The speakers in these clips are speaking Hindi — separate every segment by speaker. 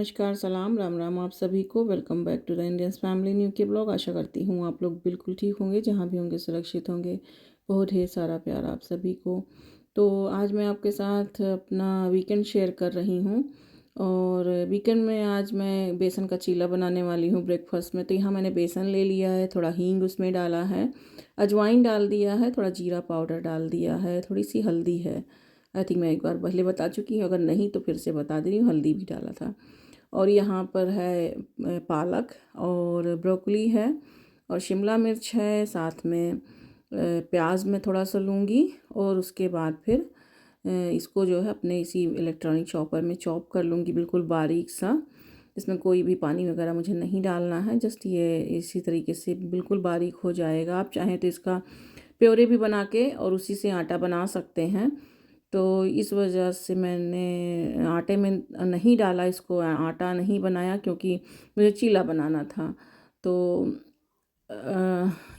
Speaker 1: नमस्कार, सलाम, राम राम आप सभी को। Welcome back to the Indians family new के ब्लॉग। आशा करती हूँ आप लोग बिल्कुल ठीक होंगे, जहाँ भी होंगे सुरक्षित होंगे। बहुत ढेर सारा प्यार आप सभी को। तो आज मैं आपके साथ अपना वीकेंड शेयर कर रही हूँ। और वीकेंड में आज मैं बेसन का चीला बनाने वाली हूँ ब्रेकफास्ट में। तो यहाँ मैंने बेसन ले लिया है, थोड़ा हींग उसमें डाला है, अजवाइन डाल दिया है, थोड़ा जीरा पाउडर डाल दिया है, थोड़ी सी हल्दी है। आई थिंक मैं एक बार पहले बता चुकी हूँ, अगर नहीं तो फिर से बता दे रही हूँ, हल्दी भी डाला था। और यहाँ पर है पालक और ब्रोकली है और शिमला मिर्च है, साथ में प्याज में थोड़ा सा लूँगी। और उसके बाद फिर इसको जो है अपने इसी इलेक्ट्रॉनिक चॉपर में चॉप कर लूँगी बिल्कुल बारीक सा। इसमें कोई भी पानी वगैरह मुझे नहीं डालना है, जस्ट ये इसी तरीके से बिल्कुल बारीक हो जाएगा। आप चाहें तो इसका प्योरे भी बना के और उसी से आटा बना सकते हैं। तो इस वजह से मैंने आटे में नहीं डाला, इसको आटा नहीं बनाया क्योंकि मुझे चीला बनाना था। तो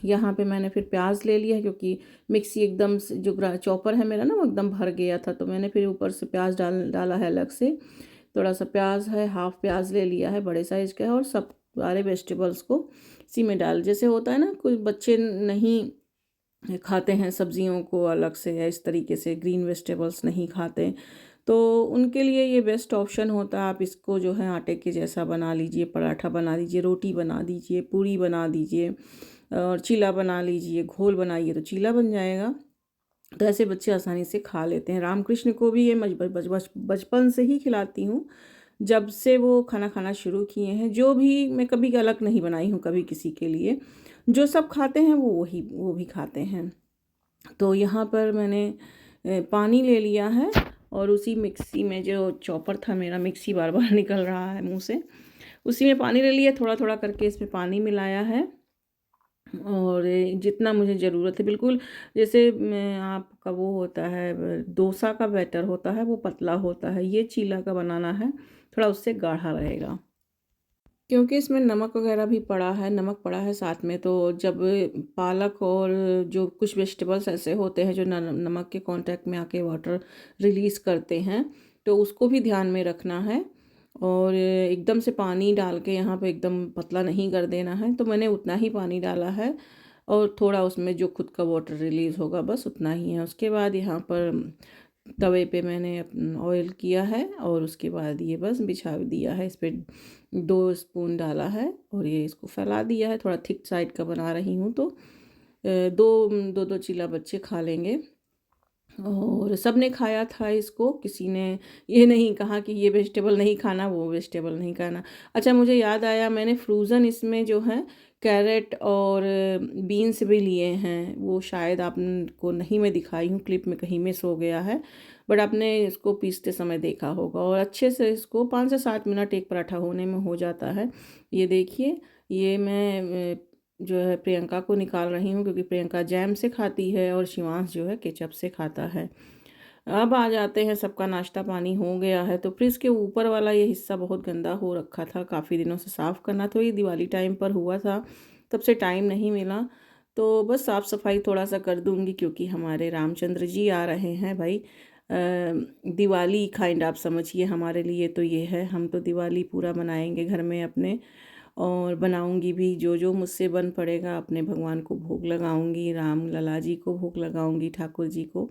Speaker 1: यहाँ पे मैंने फिर प्याज ले लिया क्योंकि मिक्सी एकदम से जो चॉपर है मेरा ना वो एकदम भर गया था। तो मैंने फिर ऊपर से प्याज डाला है अलग से। थोड़ा सा प्याज है, हाफ प्याज ले लिया है, बड़े साइज़ का है। और सब सारे वेजिटेबल्स को इसी में डाल, जैसे होता है ना कुछ बच्चे नहीं खाते हैं सब्जियों को अलग से, या इस तरीके से ग्रीन वेजिटेबल्स नहीं खाते, तो उनके लिए ये बेस्ट ऑप्शन होता है। आप इसको जो है आटे के जैसा बना लीजिए, पराठा बना दीजिए, रोटी बना दीजिए, पूरी बना दीजिए और चीला बना लीजिए, घोल बनाइए तो चीला बन जाएगा। तो ऐसे बच्चे आसानी से खा लेते हैं। रामकृष्ण को भी ये बचपन से ही खिलाती हूँ, जब से वो खाना खाना शुरू किए हैं। जो भी मैं कभी अलग नहीं बनाई हूँ कभी किसी के लिए, जो सब खाते हैं वो भी खाते हैं। तो यहाँ पर मैंने पानी ले लिया है और उसी मिक्सी में, जो चॉपर था मेरा, मिक्सी बार बार निकल रहा है मुंह से, उसी में पानी ले लिया, थोड़ा थोड़ा करके इसमें पानी मिलाया है। और जितना मुझे ज़रूरत है, बिल्कुल जैसे आपका वो होता है डोसा का बैटर होता है वो पतला होता है, ये चीला का बनाना है थोड़ा उससे गाढ़ा रहेगा। क्योंकि इसमें नमक वगैरह भी पड़ा है, नमक पड़ा है साथ में। तो जब पालक और जो कुछ वेजिटेबल्स ऐसे होते हैं जो नमक के कांटेक्ट में आके वाटर रिलीज़ करते हैं, तो उसको भी ध्यान में रखना है। और एकदम से पानी डाल के यहाँ पे एकदम पतला नहीं कर देना है। तो मैंने उतना ही पानी डाला है और थोड़ा उसमें जो खुद का वाटर रिलीज़ होगा बस उतना ही है। उसके बाद यहाँ पर तवे पे मैंने ऑयल किया है और उसके बाद ये बस बिछा दिया है, इस पर 2 स्पून डाला है और ये इसको फैला दिया है। थोड़ा थिक साइड का बना रही हूँ तो दो दो दो चीला बच्चे खा लेंगे। और सब ने खाया था इसको, किसी ने ये नहीं कहा कि ये वेजिटेबल नहीं खाना, वो वेजिटेबल नहीं खाना। अच्छा, मुझे याद आया, मैंने फ्रोज़न इसमें जो है कैरेट और बीन्स भी लिए हैं। वो शायद आपको नहीं मैं दिखाई हूँ, क्लिप में कहीं मिस हो गया है, बट आपने इसको पीसते समय देखा होगा। और अच्छे से इसको 5 से 7 मिनट एक पराठा होने में हो जाता है। ये देखिए, ये मैं जो है प्रियंका को निकाल रही हूँ क्योंकि प्रियंका जैम से खाती है और शिवांश जो है केचप से खाता है। अब आ जाते हैं, सबका नाश्ता पानी हो गया है। तो फ्रिज के ऊपर वाला ये हिस्सा बहुत गंदा हो रखा था, काफ़ी दिनों से साफ़ करना, तो ये दिवाली टाइम पर हुआ था, तब से टाइम नहीं मिला। तो बस साफ़ सफाई थोड़ा सा कर दूंगी क्योंकि हमारे रामचंद्र जी आ रहे हैं भाई। दिवाली काइंड आप समझिए हमारे लिए तो ये है, हम तो दिवाली पूरा मनाएंगे घर में अपने। और बनाऊंगी भी, जो जो मुझसे बन पड़ेगा अपने भगवान को भोग लगाऊंगी, राम लला जी को भोग लगाऊंगी, ठाकुर जी को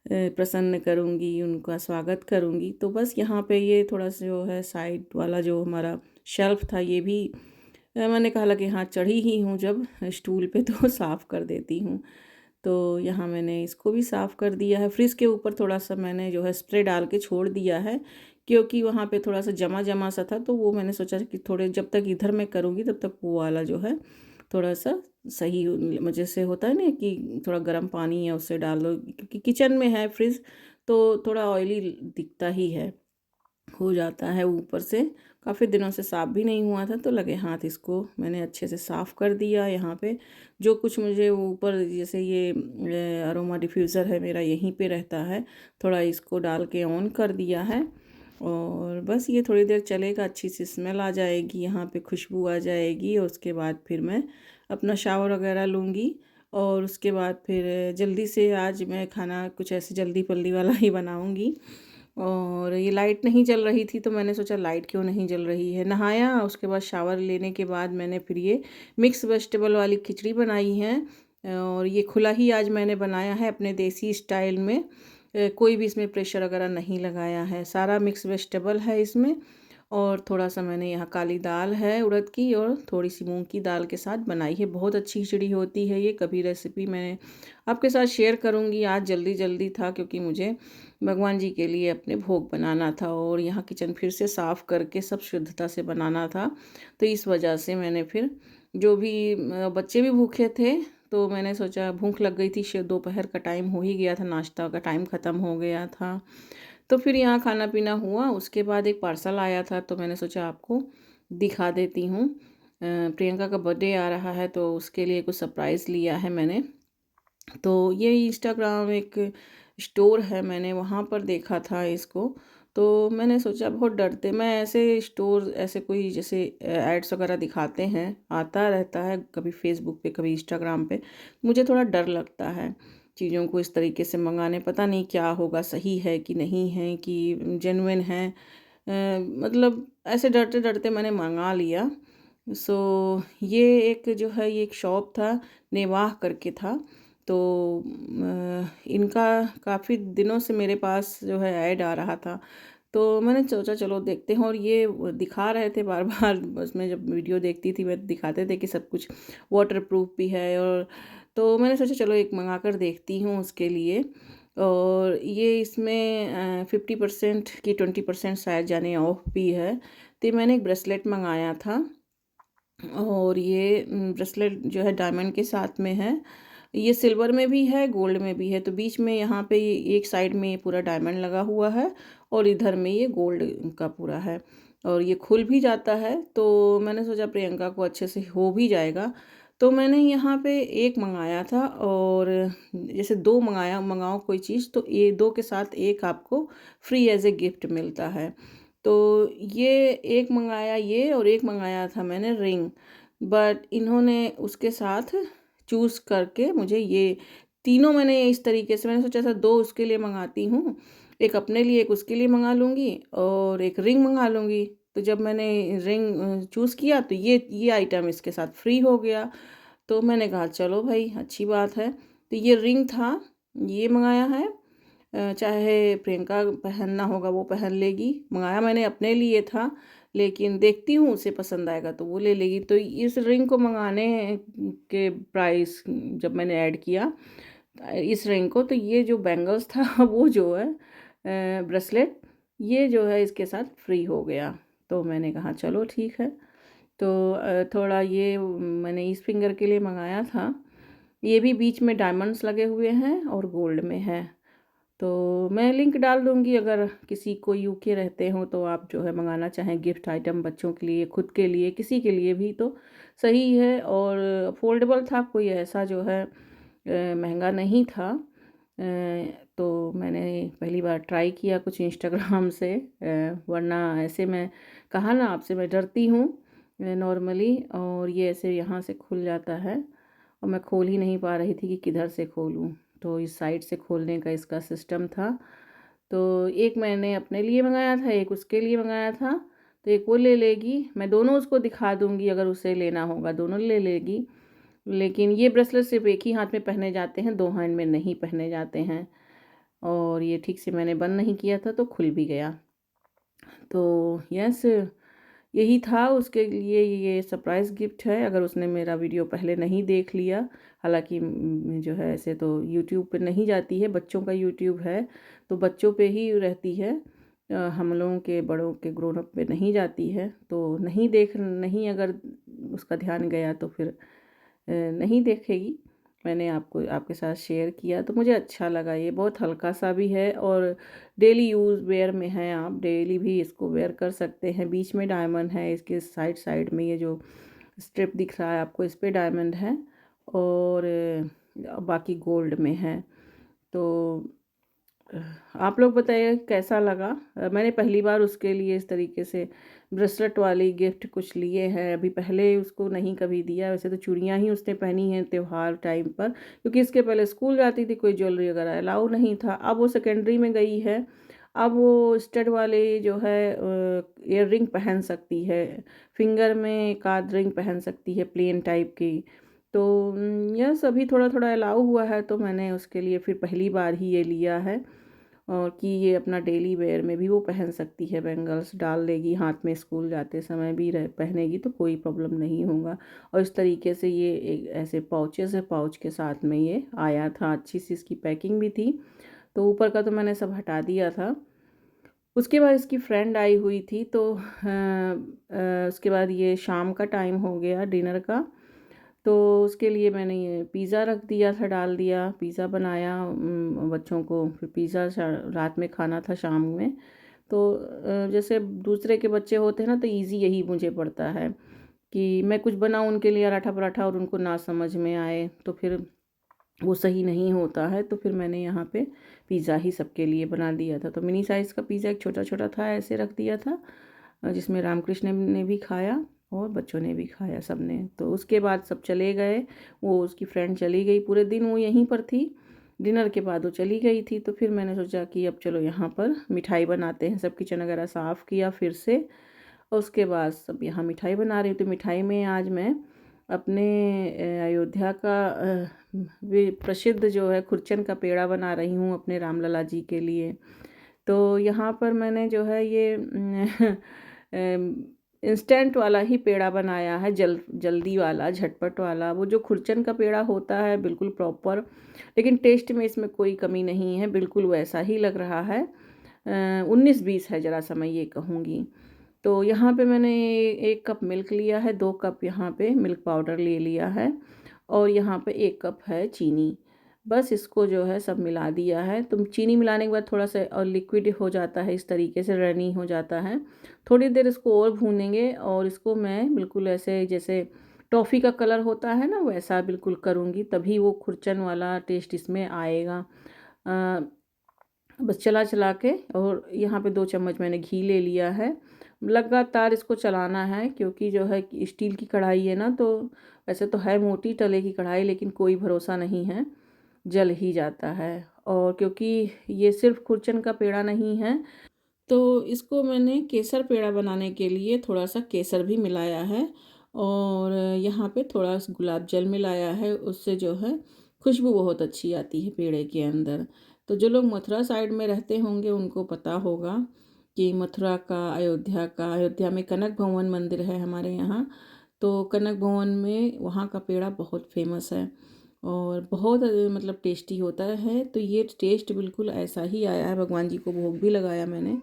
Speaker 1: प्रसन्न करूंगी, उनका स्वागत करूंगी। तो बस यहाँ पे ये थोड़ा सा जो है साइड वाला जो हमारा शेल्फ था, ये भी मैंने कहा कि हाँ चढ़ी ही हूँ जब स्टूल पे तो साफ़ कर देती हूँ। तो यहाँ मैंने इसको भी साफ़ कर दिया है। फ्रिज के ऊपर थोड़ा सा मैंने जो है स्प्रे डाल के छोड़ दिया है क्योंकि वहाँ पे थोड़ा सा जमा जमा सा था, तो वो मैंने सोचा कि थोड़े जब तक इधर मैं करूँगी तब तक वो वाला जो है थोड़ा सा सही मुझे से होता है ना कि थोड़ा गर्म पानी है उससे डाल दो, क्योंकि किचन में है फ्रिज तो थोड़ा ऑयली दिखता ही है, हो जाता है ऊपर से। काफ़ी दिनों से साफ़ भी नहीं हुआ था तो लगे हाथ, इसको मैंने अच्छे से साफ़ कर दिया। यहाँ पे जो कुछ मुझे ऊपर, जैसे ये अरोमा डिफ्यूज़र है मेरा यहीं पे रहता है, थोड़ा इसको डाल के ऑन कर दिया है। और बस ये थोड़ी देर चलेगा, अच्छी सी स्मेल आ जाएगी, यहाँ पे खुशबू आ जाएगी और उसके बाद फिर मैं अपना शावर वगैरह लूँगी। और उसके बाद फिर जल्दी से आज मैं खाना कुछ ऐसे जल्दी पल्दी वाला ही बनाऊँगी। और ये लाइट नहीं जल रही थी तो मैंने सोचा लाइट क्यों नहीं जल रही है। नहाया, उसके बाद शावर लेने के बाद मैंने फिर ये मिक्स वेजिटेबल वाली खिचड़ी बनाई है। और ये खुला ही आज मैंने बनाया है अपने देसी स्टाइल में। कोई भी इसमें प्रेशर वगैरह नहीं लगाया है, सारा मिक्स वेजिटेबल है इसमें। और थोड़ा सा मैंने यहाँ काली दाल है उड़द की, और थोड़ी सी मूंग की दाल के साथ बनाई है। बहुत अच्छी खिचड़ी होती है ये, कभी रेसिपी मैंने आपके साथ शेयर करूँगी। आज जल्दी जल्दी था क्योंकि मुझे भगवान जी के लिए अपने भोग बनाना था, और यहाँ किचन फिर से साफ़ करके सब शुद्धता से बनाना था। तो इस वजह से मैंने फिर जो भी बच्चे भी भूखे थे, तो मैंने सोचा भूख लग गई थी, दोपहर का टाइम हो ही गया था, नाश्ता का टाइम ख़त्म हो गया था। तो फिर यहाँ खाना पीना हुआ। उसके बाद एक पार्सल आया था तो मैंने सोचा आपको दिखा देती हूँ। प्रियंका का बर्थडे आ रहा है तो उसके लिए कुछ सरप्राइज़ लिया है मैंने। तो ये इंस्टाग्राम एक स्टोर है, मैंने वहाँ पर देखा था इसको। तो मैंने सोचा, बहुत डरते मैं ऐसे स्टोर, ऐसे कोई जैसे एड्स वगैरह दिखाते हैं, आता रहता है कभी फेसबुक पे कभी इंस्टाग्राम पे, मुझे थोड़ा डर लगता है चीज़ों को इस तरीके से मंगाने। पता नहीं क्या होगा, सही है कि नहीं है, कि जेन्युइन है। मतलब ऐसे डरते डरते मैंने मंगा लिया। सो ये एक जो है, ये एक शॉप था, नेवाह करके था। तो इनका काफ़ी दिनों से मेरे पास जो है ऐड आ रहा था, तो मैंने सोचा चलो देखते हैं। और ये दिखा रहे थे बार बार, उसमें जब वीडियो देखती थी मैं, दिखाते थे कि सब कुछ वाटर प्रूफ भी है। और तो मैंने सोचा चलो एक मंगा कर देखती हूँ उसके लिए। और ये इसमें 50% की 20% शायद जाने ऑफ भी है। तो मैंने एक ब्रेसलेट मंगाया था, और ये ब्रेसलेट जो है डायमंड के साथ में है। ये सिल्वर में भी है, गोल्ड में भी है। तो बीच में यहाँ पे ये एक साइड में ये पूरा डायमंड लगा हुआ है, और इधर में ये गोल्ड का पूरा है। और ये खुल भी जाता है, तो मैंने सोचा प्रियंका को अच्छे से हो भी जाएगा। तो मैंने यहाँ पे एक मंगाया था, और जैसे दो मंगाओ कोई चीज़ तो ये दो के साथ एक आपको फ्री एज ए गिफ्ट मिलता है। तो ये एक मंगाया ये, और एक मंगाया था मैंने रिंग। बट इन्होंने उसके साथ चूज़ करके मुझे ये तीनों, मैंने इस तरीके से मैंने सोचा था दो उसके लिए मंगाती हूँ, एक अपने लिए एक उसके लिए मंगा लूँगी, और एक रिंग मंगा लूँगी। तो जब मैंने रिंग चूज़ किया तो ये आइटम इसके साथ फ्री हो गया। तो मैंने कहा चलो भाई अच्छी बात है। तो ये रिंग था, ये मंगाया है। चाहे प्रियंका पहनना होगा वो पहन लेगी। मंगाया मैंने अपने लिए था, लेकिन देखती हूँ उसे पसंद आएगा तो वो ले लेगी। तो इस रिंग को मंगाने के प्राइस जब मैंने ऐड किया इस रिंग को, तो ये जो बैंगल्स था वो जो है ब्रेसलेट, ये जो है इसके साथ फ्री हो गया। तो मैंने कहा चलो ठीक है। तो थोड़ा ये मैंने इस फिंगर के लिए मंगाया था। ये भी बीच में डायमंड्स लगे हुए हैं और गोल्ड में है। तो मैं लिंक डाल दूँगी, अगर किसी को यूके रहते हो तो आप जो है मंगाना चाहें गिफ्ट आइटम बच्चों के लिए, खुद के लिए, किसी के लिए भी तो सही है। और अफोर्डेबल था, कोई ऐसा जो है महंगा नहीं था। तो मैंने पहली बार ट्राई किया कुछ इंस्टाग्राम से। वरना ऐसे मैं कहा ना आपसे, मैं डरती हूँ नॉर्मली। और ये ऐसे यहाँ से खुल जाता है, और मैं खोल ही नहीं पा रही थी कि किधर से खोलूँ। तो इस साइड से खोलने का इसका सिस्टम था। तो एक मैंने अपने लिए मंगाया था, एक उसके लिए मंगाया था। तो एक वो ले लेगी, मैं दोनों उसको दिखा दूँगी, अगर उसे लेना होगा दोनों ले लेगी। लेकिन ये ब्रेसलेट सिर्फ एक ही हाथ में पहने जाते हैं, दो हैंड में नहीं पहने जाते हैं। और ये ठीक से मैंने बंद नहीं किया था तो खुल भी गया। तो यस, यही था उसके लिए, ये सरप्राइज़ गिफ्ट है। अगर उसने मेरा वीडियो पहले नहीं देख लिया, हालांकि जो है ऐसे तो यूट्यूब पे नहीं जाती है, बच्चों का यूट्यूब है तो बच्चों पे ही रहती है। हम लोगों के बड़ों के ग्रोन अप पे नहीं जाती है। तो नहीं अगर उसका ध्यान गया तो फिर नहीं देखेगी। मैंने आपको आपके साथ शेयर किया तो मुझे अच्छा लगा। ये बहुत हल्का सा भी है, और डेली यूज़ वेयर में है, आप डेली भी इसको वेयर कर सकते हैं। बीच में डायमंड है, इसके साइड साइड में ये जो स्ट्रिप दिख रहा है आपको, इस पे डायमंड है, और बाकी गोल्ड में है। तो आप लोग बताइए कैसा लगा। मैंने पहली बार उसके लिए इस तरीके से ब्रेसलेट वाली गिफ्ट कुछ लिए हैं, अभी पहले उसको नहीं कभी दिया। वैसे तो चूड़ियाँ ही उसने पहनी हैं त्योहार टाइम पर, क्योंकि इसके पहले स्कूल जाती थी, कोई ज्वेलरी वगैरह अलाउ नहीं था। अब वो सेकेंडरी में गई है, अब वो स्टड वाले जो है ईयर रिंग पहन सकती है, फिंगर में एक आध रिंग पहन सकती है प्लेन टाइप की। तो यह सभी थोड़ा थोड़ा अलाउ हुआ है, तो मैंने उसके लिए फिर पहली बार ही ये लिया है। और कि ये अपना डेली वेयर में भी वो पहन सकती है, बैंगल्स डाल लेगी हाथ में, स्कूल जाते समय भी रह पहनेगी तो कोई प्रॉब्लम नहीं होगा। और इस तरीके से ये एक ऐसे पाउचेस है, पाउच के साथ में ये आया था, अच्छी सी इसकी पैकिंग भी थी। तो ऊपर का तो मैंने सब हटा दिया था। उसके बाद इसकी फ्रेंड आई हुई थी, तो उसके बाद ये शाम का टाइम हो गया डिनर का। तो उसके लिए मैंने ये पिज़्ज़ा रख दिया था, डाल दिया, पिज़्ज़ा बनाया बच्चों को। फिर पिज़्ज़ा रात में खाना था शाम में। तो जैसे दूसरे के बच्चे होते हैं ना, तो इजी यही मुझे पड़ता है कि मैं कुछ बनाऊँ उनके लिए पराठा पराठा और उनको ना समझ में आए तो फिर वो सही नहीं होता है। तो फिर मैंने यहाँ पे पिज़्ज़ा ही सबके लिए बना दिया था। तो मिनी साइज़ का पिज़्ज़ा एक छोटा छोटा था, ऐसे रख दिया था, जिसमें रामकृष्ण ने भी खाया और बच्चों ने भी खाया, सब ने। तो उसके बाद सब चले गए, वो उसकी फ्रेंड चली गई, पूरे दिन वो यहीं पर थी। डिनर के बाद वो चली गई थी, तो फिर मैंने सोचा कि अब चलो यहाँ पर मिठाई बनाते हैं। सब किचन वगैरह साफ़ किया फिर से, और उसके बाद सब यहाँ मिठाई बना रही हूँ। तो मिठाई में आज मैं अपने अयोध्या का प्रसिद्ध जो है खुरचन का पेड़ा बना रही हूँ अपने रामलला जी के लिए। तो यहाँ पर मैंने जो है ये इंस्टेंट वाला ही पेड़ा बनाया है, जल्दी वाला, झटपट वाला। वो जो खुरचन का पेड़ा होता है बिल्कुल प्रॉपर, लेकिन टेस्ट में इसमें कोई कमी नहीं है, बिल्कुल वैसा ही लग रहा है। 19-20 है ज़रा सा, मैं ये कहूँगी। तो यहाँ पे मैंने 1 कप मिल्क लिया है, 2 कप यहाँ पे मिल्क पाउडर ले लिया है, और यहाँ पे 1 कप है चीनी। बस इसको जो है सब मिला दिया है। तो चीनी मिलाने के बाद थोड़ा सा और लिक्विड हो जाता है, इस तरीके से रनी हो जाता है। थोड़ी देर इसको और भूनेंगे, और इसको मैं बिल्कुल ऐसे जैसे टॉफ़ी का कलर होता है ना, वैसा बिल्कुल करूँगी, तभी वो खुरचन वाला टेस्ट इसमें आएगा। अ, बस चला चला के, और यहाँ पे 2 चम्मच मैंने घी ले लिया है। लगातार इसको चलाना है, क्योंकि जो है कि स्टील की कढ़ाई है ना, तो वैसे तो है मोटी तले की कढ़ाई, लेकिन कोई भरोसा नहीं है, जल ही जाता है। और क्योंकि ये सिर्फ खुरचन का पेड़ा नहीं है, तो इसको मैंने केसर पेड़ा बनाने के लिए थोड़ा सा केसर भी मिलाया है, और यहाँ पे थोड़ा सा गुलाब जल मिलाया है। उससे जो है खुशबू बहुत अच्छी आती है पेड़े के अंदर। तो जो लोग मथुरा साइड में रहते होंगे उनको पता होगा कि मथुरा का, अयोध्या में कनक भवन मंदिर है हमारे यहाँ। तो कनक भवन में वहाँ का पेड़ा बहुत फेमस है, और बहुत मतलब टेस्टी होता है। तो ये टेस्ट बिल्कुल ऐसा ही आया है। भगवान जी को भोग भी लगाया मैंने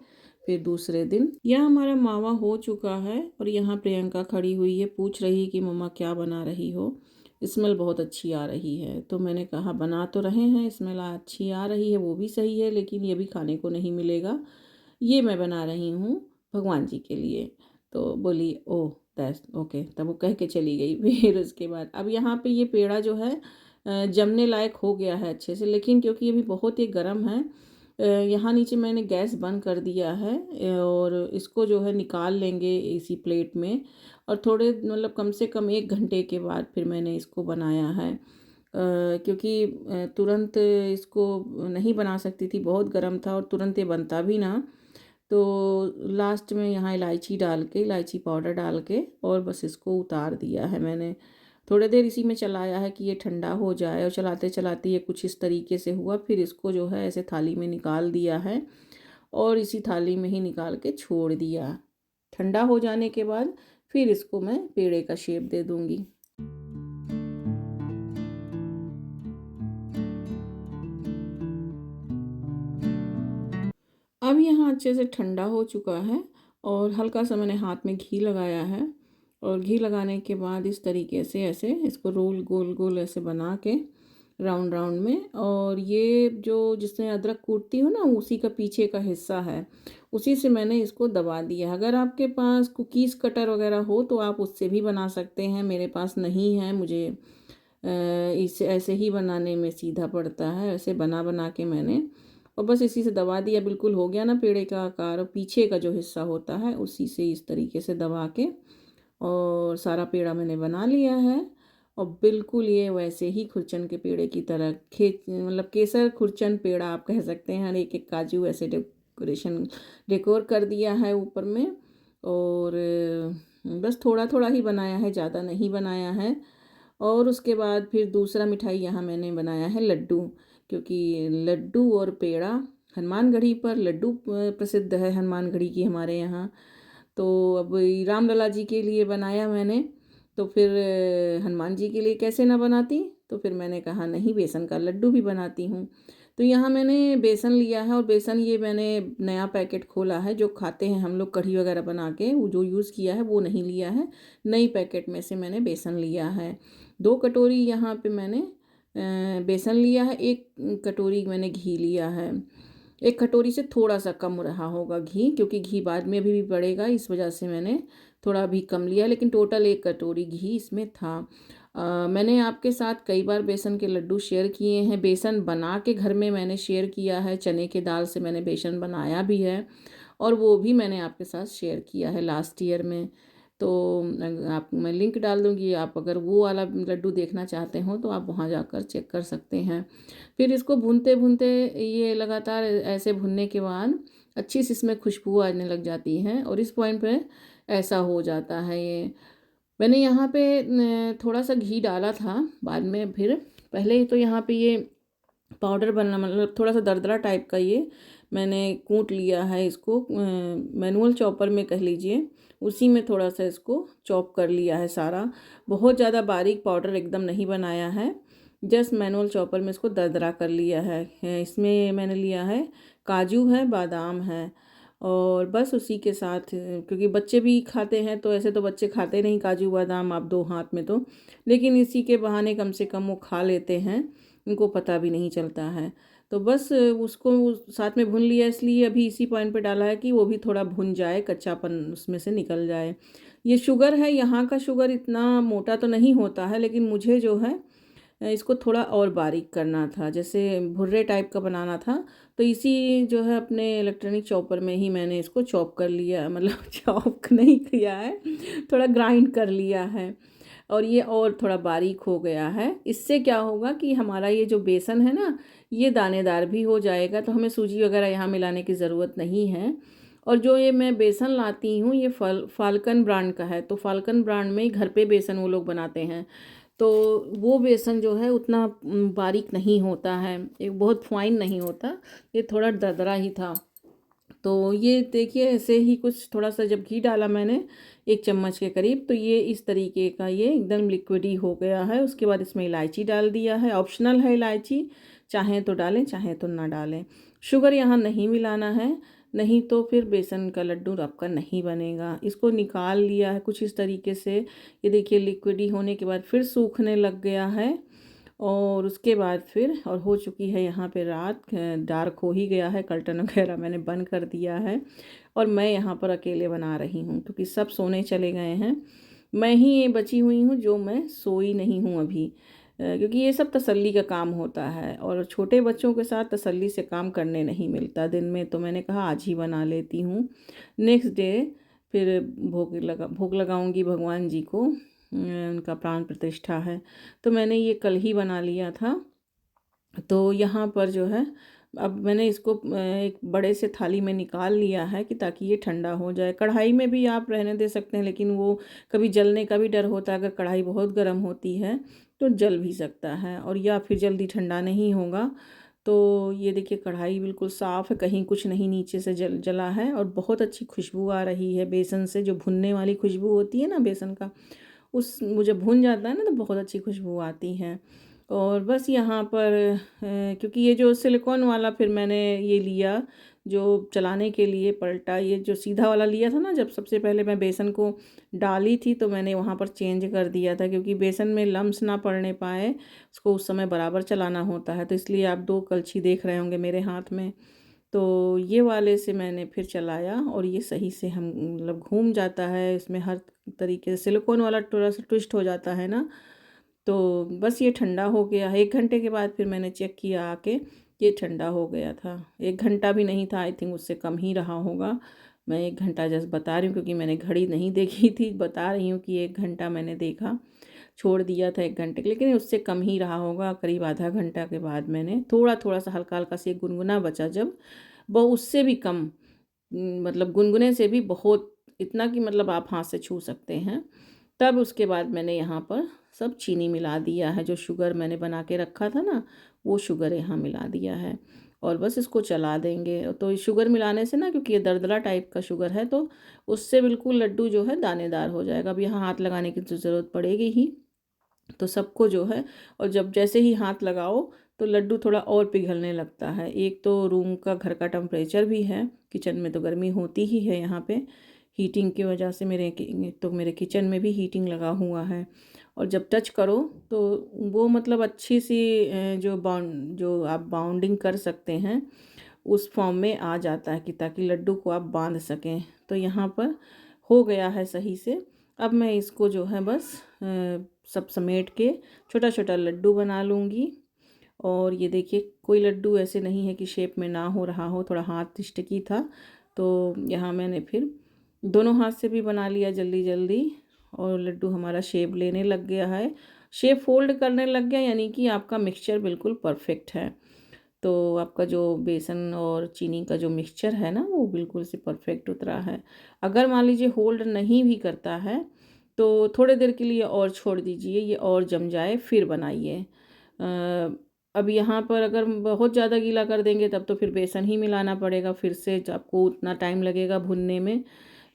Speaker 1: फिर दूसरे दिन। यह हमारा मावा हो चुका है, और यहाँ प्रियंका खड़ी हुई है, पूछ रही है कि मम्मा क्या बना रही हो। स्मेल बहुत अच्छी आ रही है। तो मैंने कहा बना तो रहे हैं, स्मेल अच्छी आ रही है वो भी सही है, लेकिन ये भी खाने को नहीं मिलेगा, ये मैं बना रही हूँ भगवान जी के लिए। तो बोली ओह दैट्स ओके, तब वो कह के चली गई। फिर उसके बाद अब यहाँ पे ये पेड़ा जो है जमने लायक हो गया है अच्छे से, लेकिन क्योंकि अभी बहुत ही गर्म है, यहाँ नीचे मैंने गैस बंद कर दिया है, और इसको जो है निकाल लेंगे इसी प्लेट में। और थोड़े मतलब कम से कम 1 घंटे के बाद फिर मैंने इसको बनाया है, क्योंकि तुरंत इसको नहीं बना सकती थी, बहुत गर्म था और तुरंत ये बनता भी ना। तो लास्ट में यहाँ इलायची डाल के, इलायची पाउडर डाल के, और बस इसको उतार दिया है मैंने। थोड़ी देर इसी में चलाया है कि ये ठंडा हो जाए, और चलाते चलाते ये कुछ इस तरीके से हुआ। फिर इसको जो है ऐसे थाली में निकाल दिया है, और इसी थाली में ही निकाल के छोड़ दिया। ठंडा हो जाने के बाद फिर इसको मैं पेड़े का शेप दे दूँगी। अब यहाँ अच्छे से ठंडा हो चुका है, और हल्का सा मैंने हाथ में घी लगाया है, और घी लगाने के बाद इस तरीके से ऐसे इसको रोल गोल गोल ऐसे बना के राउंड राउंड में। और ये जो जिसमें अदरक कूटती हूँ ना, उसी का पीछे का हिस्सा है, उसी से मैंने इसको दबा दिया। अगर आपके पास कुकीज़ कटर वगैरह हो तो आप उससे भी बना सकते हैं, मेरे पास नहीं है, मुझे इसे ऐसे ही बनाने में सीधा पड़ता है। ऐसे बना बना के मैंने, और बस इसी से दबा दिया, बिल्कुल हो गया ना पेड़े का आकार। और पीछे का जो हिस्सा होता है उसी से इस तरीके से दबा के, और सारा पेड़ा मैंने बना लिया है। और बिल्कुल ये वैसे ही खुरचन के पेड़े की तरह, खे मतलब केसर खुरचन पेड़ा आप कह सकते हैं। एक एक काजू ऐसे डेकोर कर दिया है ऊपर में। और बस थोड़ा थोड़ा ही बनाया है, ज़्यादा नहीं बनाया है। और उसके बाद फिर दूसरा मिठाई यहाँ मैंने बनाया है लड्डू, क्योंकि लड्डू और पेड़ा, हनुमानगढ़ी पर लड्डू प्रसिद्ध है हनुमानगढ़ी की हमारे यहाँ। तो अब रामलला जी के लिए बनाया मैंने, तो फिर हनुमान जी के लिए कैसे ना बनाती, तो फिर मैंने कहा नहीं, बेसन का लड्डू भी बनाती हूँ। तो यहाँ मैंने बेसन लिया है, और बेसन ये मैंने नया पैकेट खोला है, जो खाते हैं हम लोग कढ़ी वगैरह बना के, वो जो यूज़ किया है वो नहीं लिया है, नई पैकेट में से मैंने बेसन लिया है। 2 कटोरी यहाँ पे मैंने बेसन लिया है, 1 कटोरी मैंने घी लिया है। 1 कटोरी से थोड़ा सा कम रहा होगा घी, क्योंकि घी बाद में अभी भी पड़ेगा, इस वजह से मैंने थोड़ा भी कम लिया, लेकिन टोटल 1 कटोरी घी इसमें था। मैंने आपके साथ कई बार बेसन के लड्डू शेयर किए हैं, बेसन बना के घर में मैंने शेयर किया है, चने के दाल से मैंने बेसन बनाया भी है, और वो भी मैंने आपके साथ शेयर किया है लास्ट ईयर में। तो आप मैं लिंक डाल दूँगी, आप अगर वो वाला लड्डू देखना चाहते हो तो आप वहाँ जाकर चेक कर सकते हैं। फिर इसको भूनते भूनते, ये लगातार ऐसे भुनने के बाद अच्छी सी इसमें खुशबू आने लग जाती है, और इस पॉइंट पे ऐसा हो जाता है ये। मैंने यहाँ पे थोड़ा सा घी डाला था बाद में, फिर पहले ही तो यहाँ पे ये पाउडर बनना, मतलब थोड़ा सा दरदरा टाइप का ये मैंने कूट लिया है इसको, मैनुअल चॉपर में कह लीजिए, उसी में थोड़ा सा इसको चॉप कर लिया है सारा। बहुत ज़्यादा बारीक पाउडर एकदम नहीं बनाया है, जस्ट मैनुअल चॉपर में इसको दरदरा कर लिया है। इसमें मैंने लिया है काजू है, बादाम है, और बस उसी के साथ, क्योंकि बच्चे भी खाते हैं, तो ऐसे तो बच्चे खाते नहीं काजू बादाम आप 2 हाथ में तो, लेकिन इसी के बहाने कम से कम वो खा लेते हैं, उनको पता भी नहीं चलता है। तो बस उसको साथ में भून लिया, इसलिए अभी इसी पॉइंट पे डाला है कि वो भी थोड़ा भुन जाए, कच्चापन उसमें से निकल जाए। ये शुगर है, यहाँ का शुगर इतना मोटा तो नहीं होता है, लेकिन मुझे जो है इसको थोड़ा और बारीक करना था, जैसे भुर्रे टाइप का बनाना था। तो इसी जो है अपने इलेक्ट्रॉनिक चॉपर में ही मैंने इसको चॉप कर लिया, मतलब चॉप नहीं किया है, थोड़ा ग्राइंड कर लिया है, और ये और थोड़ा बारीक हो गया है। इससे क्या होगा कि हमारा ये जो बेसन है ना, ये दानेदार भी हो जाएगा, तो हमें सूजी वगैरह यहाँ मिलाने की ज़रूरत नहीं है। और जो ये मैं बेसन लाती हूँ, ये फाल्कन ब्रांड का है, तो फाल्कन ब्रांड में ही घर पे बेसन वो लोग बनाते हैं, तो वो बेसन जो है उतना बारीक नहीं होता है, एक बहुत फाइन नहीं होता, ये थोड़ा दरदरा ही था। तो ये देखिए ऐसे ही कुछ थोड़ा सा जब घी डाला मैंने 1 चम्मच के करीब, तो ये इस तरीके का ये एकदम लिक्विडी हो गया है। उसके बाद इसमें इलायची डाल दिया है, ऑप्शनल है इलायची, चाहें तो डालें चाहें तो ना डालें। शुगर यहाँ नहीं मिलाना है, नहीं तो फिर बेसन का लड्डू आपका नहीं बनेगा। इसको निकाल लिया है कुछ इस तरीके से, ये देखिए लिक्विडी होने के बाद फिर सूखने लग गया है, और उसके बाद फिर और हो चुकी है यहाँ पे रात, डार्क हो ही गया है, कर्टन वगैरह मैंने बंद कर दिया है, और मैं यहाँ पर अकेले बना रही हूँ, क्योंकि सब सोने चले गए हैं। मैं ही ये बची हुई हूँ जो मैं सोई नहीं हूँ अभी, क्योंकि ये सब तसल्ली का काम होता है, और छोटे बच्चों के साथ तसल्ली से काम करने नहीं मिलता दिन में, तो मैंने कहा आज ही बना लेती हूँ। नेक्स्ट डे फिर भोग लगाऊंगी भगवान जी को, उनका प्राण प्रतिष्ठा है, तो मैंने ये कल ही बना लिया था। तो यहाँ पर जो है अब मैंने इसको एक बड़े से थाली में निकाल लिया है, कि ताकि ये ठंडा हो जाए। कढ़ाई में भी आप रहने दे सकते हैं, लेकिन वो कभी जलने का भी डर होता है, अगर कढ़ाई बहुत गर्म होती है तो जल भी सकता है, और या फिर जल्दी ठंडा नहीं होगा। तो ये देखिए कढ़ाई बिल्कुल साफ़ है, कहीं कुछ नहीं नीचे से जला है, और बहुत अच्छी खुशबू आ रही है बेसन से, जो भुनने वाली खुशबू होती है ना बेसन का, उस मुझे भुन जाता है ना, तो बहुत अच्छी खुशबू आती है। और बस यहाँ पर क्योंकि ये जो सिलिकॉन वाला फिर मैंने ये लिया, जो चलाने के लिए पलटा, ये जो सीधा वाला लिया था ना, जब सबसे पहले मैं बेसन को डाली थी तो मैंने वहाँ पर चेंज कर दिया था, क्योंकि बेसन में लम्स ना पड़ने पाए, उसको उस समय बराबर चलाना होता है, तो इसलिए आप 2 कलछी देख रहे होंगे मेरे हाथ में। तो ये वाले से मैंने फिर चलाया, और ये सही से हम मतलब घूम जाता है, इसमें हर तरीके से सिलिकॉन वाला थोड़ा सा ट्विस्ट हो जाता है ना। तो बस ये ठंडा हो गया है, 1 घंटे के बाद फिर मैंने चेक किया आके, ये ठंडा हो गया था। 1 घंटा भी नहीं था, आई थिंक उससे कम ही रहा होगा। मैं 1 घंटा जस्ट बता रही हूँ, क्योंकि मैंने घड़ी नहीं देखी थी, बता रही हूँ कि 1 घंटा मैंने देखा, छोड़ दिया था 1 घंटे के, लेकिन उससे कम ही रहा होगा। करीब आधा घंटा के बाद मैंने थोड़ा थोड़ा सा हल्का हल्का से गुनगुना बचा जब, वो उससे भी कम, मतलब गुनगुने से भी बहुत, इतना कि मतलब आप हाथ से छू सकते हैं। तब उसके बाद मैंने यहाँ पर सब चीनी मिला दिया है, जो शुगर मैंने बना के रखा था ना, वो शुगर यहाँ मिला दिया है और बस इसको चला देंगे। तो शुगर मिलाने से ना, क्योंकि ये दरदरा टाइप का शुगर है, तो उससे बिल्कुल लड्डू जो है दानेदार हो जाएगा। अब यहाँ हाथ लगाने की तो ज़रूरत पड़ेगी ही, तो सबको जो है, और जब जैसे ही हाथ लगाओ तो लड्डू थोड़ा और पिघलने लगता है। एक तो रूम का, घर का टेम्परेचर भी है, किचन में तो गर्मी होती ही है यहाँ पे हीटिंग की वजह से। मेरे किचन में भी हीटिंग लगा हुआ है, और जब टच करो तो वो मतलब अच्छी सी जो आप बाउंडिंग कर सकते हैं उस फॉर्म में आ जाता है, कि ताकि लड्डू को आप बांध सकें। तो यहाँ पर हो गया है सही से। अब मैं इसको जो है बस सब समेट के छोटा छोटा लड्डू बना लूँगी। और ये देखिए, कोई लड्डू ऐसे नहीं है कि शेप में ना हो रहा हो, थोड़ा हाथ स्टिकी था, तो यहाँ मैंने फिर दोनों हाथ से भी बना लिया जल्दी जल्दी, और लड्डू हमारा शेप लेने लग गया है, शेप फोल्ड करने लग गया, यानी कि आपका मिक्सचर बिल्कुल परफेक्ट है। तो आपका जो बेसन और चीनी का जो मिक्सचर है ना, वो बिल्कुल से परफेक्ट उतरा है। अगर मान लीजिए होल्ड नहीं भी करता है तो थोड़े देर के लिए और छोड़ दीजिए, ये और जम जाए, फिर बनाइए। अब यहाँ पर अगर बहुत ज़्यादा गीला कर देंगे तब तो फिर बेसन ही मिलाना पड़ेगा फिर से, आपको उतना टाइम लगेगा भुनने में।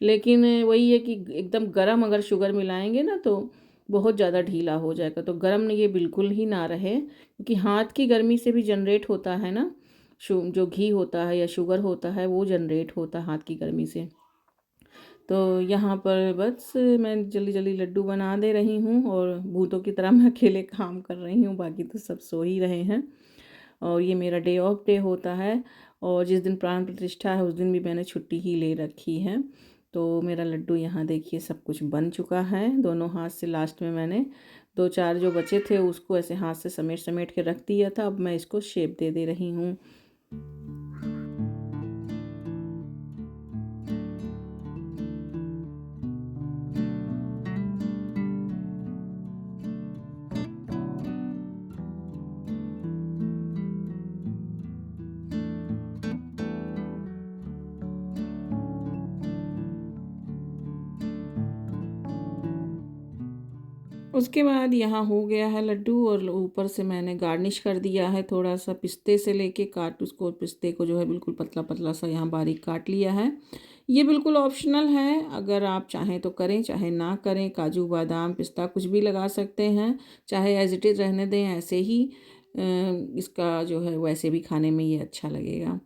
Speaker 1: लेकिन वही है कि एकदम गरम अगर शुगर मिलाएंगे ना तो बहुत ज़्यादा ढीला हो जाएगा। तो गरम ये बिल्कुल ही ना रहे, क्योंकि हाथ की गर्मी से भी जनरेट होता है ना, जो घी होता है या शुगर होता है वो जनरेट होता है हाथ की गर्मी से। तो यहाँ पर बस मैं जल्दी जल्दी लड्डू बना दे रही हूँ, और भूतों की तरह मैं अकेले काम कर रही हूँ, बाकी तो सब सो ही रहे हैं। और ये मेरा डे ऑफ डे होता है, और जिस दिन प्राण प्रतिष्ठा है उस दिन भी मैंने छुट्टी ही ले रखी है। तो मेरा लड्डू यहाँ देखिए सब कुछ बन चुका है दोनों हाथ से। लास्ट में मैंने दो चार जो बचे थे उसको ऐसे हाथ से समेट समेट के रख दिया था। अब मैं इसको शेप दे दे रही हूँ। उसके बाद यहाँ हो गया है लड्डू, और ऊपर से मैंने गार्निश कर दिया है थोड़ा सा पिस्ते से लेके उसको पिस्ते को जो है बिल्कुल पतला पतला सा यहाँ बारीक काट लिया है। ये बिल्कुल ऑप्शनल है, अगर आप चाहें तो करें चाहे ना करें। काजू बादाम पिस्ता कुछ भी लगा सकते हैं, चाहे एज इट इज़ रहने दें ऐसे ही। इसका जो है वैसे भी खाने में ये अच्छा लगेगा।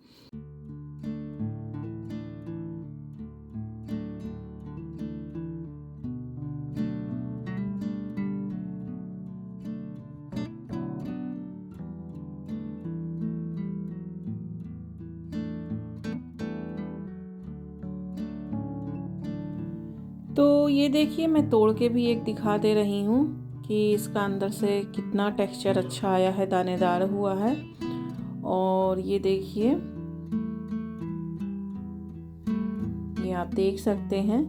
Speaker 1: तो ये देखिए, मैं तोड़ के भी एक दिखा दे रही हूँ कि इसका अंदर से कितना टेक्सचर अच्छा आया है, दानेदार हुआ है। और ये देखिए, ये आप देख सकते हैं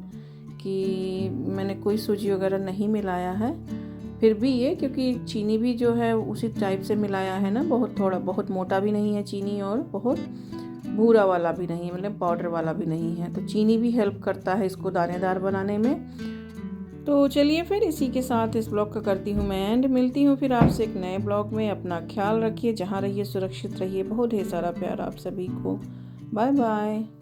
Speaker 1: कि मैंने कोई सूजी वगैरह नहीं मिलाया है। फिर भी ये, क्योंकि चीनी भी जो है उसी टाइप से मिलाया है ना, बहुत थोड़ा, बहुत मोटा भी नहीं है चीनी और बहुत भूरा वाला भी नहीं, मतलब पाउडर वाला भी नहीं है। तो चीनी भी हेल्प करता है इसको दानेदार बनाने में। तो चलिए फिर इसी के साथ इस ब्लॉग का करती हूँ मैं एंड। मिलती हूँ फिर आपसे एक नए ब्लॉग में। अपना ख्याल रखिए, जहाँ रहिए सुरक्षित रहिए। बहुत ढेर सारा प्यार आप सभी को। Bye bye.